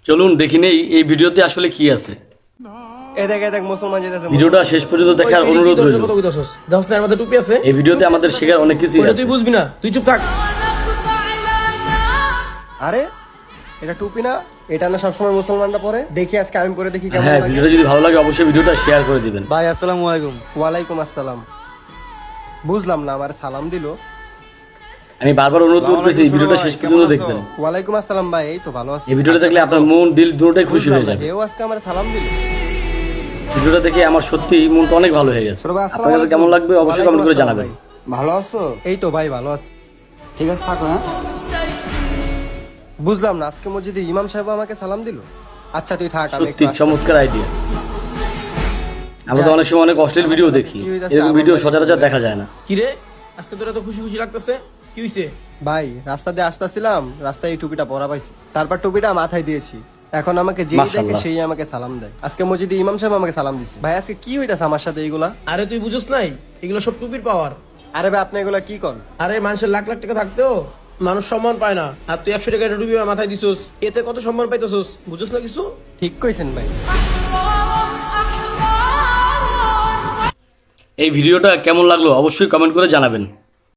চলুন দেখি নেই এই ভিডিওতে আসলে কি আছে। দেখ মুসলমান যেতেছে। ভিডিওটা শেষ পর্যন্ত দেখার অনুরোধ রইল। কত কইতাছস? দেখছ না আমাদের টুপি আছে? এই ভিডিওতে আমাদের শেখার অনেক কিছুই ওটা আছে। তুই বুঝবি না, তুই চুপ থাক। আরে এটা টুপি না? এটা না সবসময় মুসলমানরা পরে? দেখি আজকে আমি পরে দেখি কেমন হ্যাঁ, লাগে। ভিডিওটা যদি ভালো লাগে অবশ্যই ভিডিওটা শেয়ার করে দিবেন। ভাই আসসালামু আলাইকুম। ওয়ালাইকুম আসসালাম। বুঝলাম না, আমার সালাম দিল। আমি বারবার অনুরোধ করতেছি এই ভিডিওটা শেষ পর্যন্ত দেখবেন। ওয়ালাইকুম আসসালাম ভাই, এই তো ভালো আছি। এই ভিডিওটা দেখলে আপনার মন দিল দুটোটাই খুশি হয়ে যাবে। এও আজকে আমার সালাম দিল। ভিডিওটা দেখে আমার সত্যি মনটা অনেক ভালো হয়ে গেছে। আপনার কাছে কেমন লাগবে অবশ্যই কমেন্ট করে জানাবেন। ভালো আছো? এই তো ভাই ভালো আছি। ঠিক আছে থাকো। হ্যাঁ বুঝলাম না, আজকে মসজিদে ইমাম সাহেব আমাকে সালাম দিল। আচ্ছা তুই থাক, আমি সত্যি একটু আসছি। চমৎকার আইডিয়া। আমরা তো অনেক সময় অনেক অশ্লীল ভিডিও দেখি, এরকম ভিডিও সচরাচর দেখা যায় না। কি রে, আজকে তোরা তো খুশি খুশি লাগতেছে, কি হইছে? ভাই রাস্তা দিয়ে আসতেছিলাম, রাস্তায় এই টুপিটা পরা পাইছি, তারপর টুপিটা মাথায় দিয়েছি। এখন আমাকে যেই দেখে মাশাআল্লাহ। সেই আমাকে সালাম দেয়। আজকে মসজিদে ইমাম সাহেব আমাকে সালাম দিছে। ভাই আজকে কি হইতাছে আমার সাথে এইগুলা? আরে তুই বুঝছ নাই, এগুলো সব টুপির পাওয়ার। আরে ভাই আপনি এগুলা কি করেন? আরে মানুষের লাখ লাখ টাকা থাকতেও মানুষ সম্মান পায় না, আর তুই 100 টাকা একটা টুপি মাথায় দিছস, এতে কত সম্মান পাইতেছস, বুঝছ না কিছু? ঠিক কইছেন ভাই। এই ভিডিওটা কেমন লাগলো অবশ্যই কমেন্ট করে জানাবেন।